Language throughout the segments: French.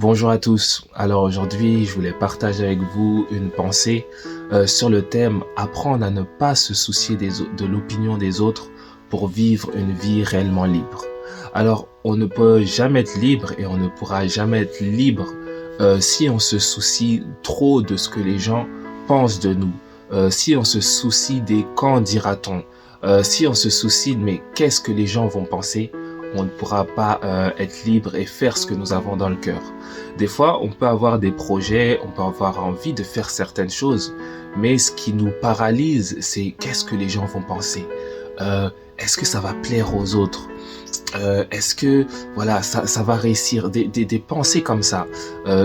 Bonjour à tous. Alors aujourd'hui, je voulais partager avec vous une pensée sur le thème apprendre à ne pas se soucier de l'opinion des autres pour vivre une vie réellement libre. Alors, on ne peut jamais être libre et on ne pourra jamais être libre si on se soucie trop de ce que les gens pensent de nous, si on se soucie des quand dira-t-on, si on se soucie de mais qu'est-ce que les gens vont penser, on ne pourra pas être libre et faire ce que nous avons dans le cœur. Des fois, on peut avoir des projets, on peut avoir envie de faire certaines choses, mais ce qui nous paralyse, c'est qu'est-ce que les gens vont penser. Est-ce que ça va plaire aux autres? Est-ce que voilà ça va réussir? Des pensées comme ça.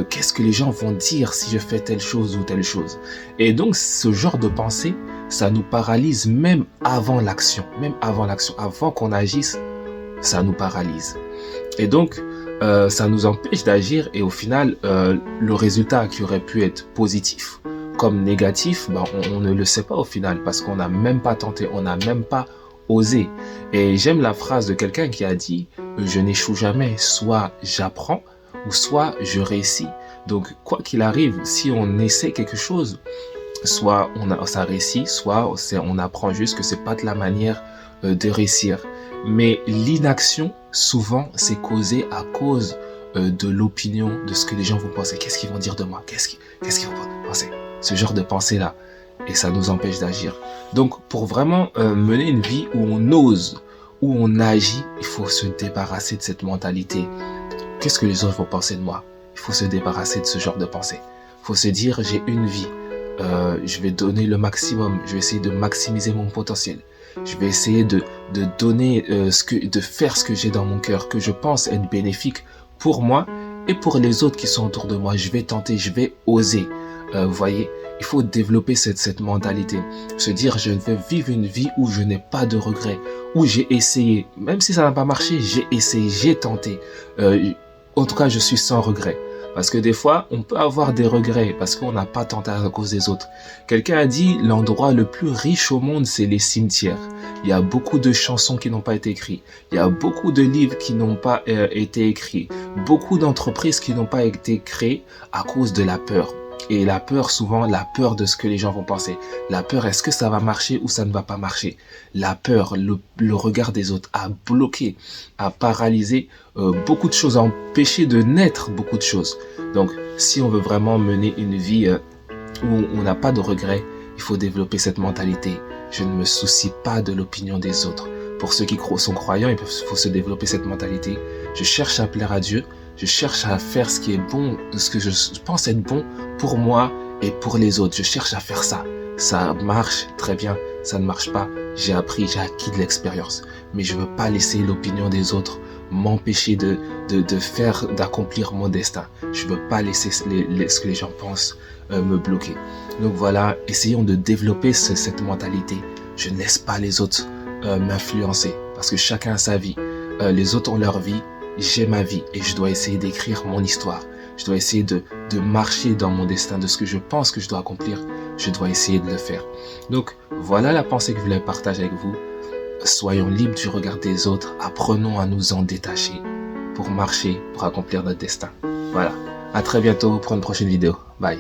Qu'est-ce que les gens vont dire si je fais telle chose ou telle chose? Et donc ce genre de pensée, ça nous paralyse même avant l'action, avant qu'on agisse, ça nous paralyse. Et donc, ça nous empêche d'agir et au final, le résultat qui aurait pu être positif comme négatif, on ne le sait pas au final parce qu'on n'a même pas tenté, on n'a même pas osé. Et j'aime la phrase de quelqu'un qui a dit « Je n'échoue jamais, soit j'apprends ou soit je réussis ». Donc, quoi qu'il arrive, si on essaie quelque chose, soit ça réussit, soit on apprend juste que c'est pas de la manière de réussir. Mais l'inaction, souvent, c'est causé à cause de l'opinion, de ce que les gens vont penser. Qu'est-ce qu'ils vont dire de moi? Qu'est-ce qu'ils vont penser? Ce genre de pensée-là. Et ça nous empêche d'agir. Donc, pour vraiment mener une vie où on ose, où on agit, il faut se débarrasser de cette mentalité. Qu'est-ce que les autres vont penser de moi? Il faut se débarrasser de ce genre de pensée. Il faut se dire, j'ai une vie. Je vais donner le maximum. Je vais essayer de maximiser mon potentiel. Je vais essayer de donner de faire ce que j'ai dans mon cœur, que je pense être bénéfique pour moi et pour les autres qui sont autour de moi. Je vais tenter, je vais oser. Vous voyez, il faut développer cette mentalité. Se dire, je vais vivre une vie où je n'ai pas de regrets, où j'ai essayé. Même si ça n'a pas marché, j'ai essayé, j'ai tenté. En tout cas, je suis sans regret. Parce que des fois, on peut avoir des regrets parce qu'on n'a pas tenté à cause des autres. Quelqu'un a dit, l'endroit le plus riche au monde, c'est les cimetières. Il y a beaucoup de chansons qui n'ont pas été écrites. Il y a beaucoup de livres qui n'ont pas été écrits. Beaucoup d'entreprises qui n'ont pas été créées à cause de la peur. Et la peur, souvent, la peur de ce que les gens vont penser. La peur, est-ce que ça va marcher ou ça ne va pas marcher? La peur, le regard des autres a bloqué, a paralysé beaucoup de choses, a empêché de naître beaucoup de choses. Donc, si on veut vraiment mener une vie où on n'a pas de regrets, il faut développer cette mentalité. Je ne me soucie pas de l'opinion des autres. Pour ceux qui sont croyants, il faut se développer cette mentalité. Je cherche à plaire à Dieu. Je cherche à faire ce qui est bon, ce que je pense être bon pour moi et pour les autres. Je cherche à faire ça. Ça marche, très bien. Ça ne marche pas. J'ai appris, j'ai acquis de l'expérience. Mais je veux pas laisser l'opinion des autres m'empêcher d'accomplir mon destin. Je veux pas laisser ce que les gens pensent me bloquer. Donc voilà, essayons de développer cette mentalité. Je ne laisse pas les autres m'influencer parce que chacun a sa vie. Les autres ont leur vie. J'ai ma vie et je dois essayer d'écrire mon histoire. Je dois essayer de marcher dans mon destin, de ce que je pense que je dois accomplir. Je dois essayer de le faire. Donc, voilà la pensée que je voulais partager avec vous. Soyons libres du regard des autres. Apprenons à nous en détacher pour marcher, pour accomplir notre destin. Voilà. À très bientôt pour une prochaine vidéo. Bye.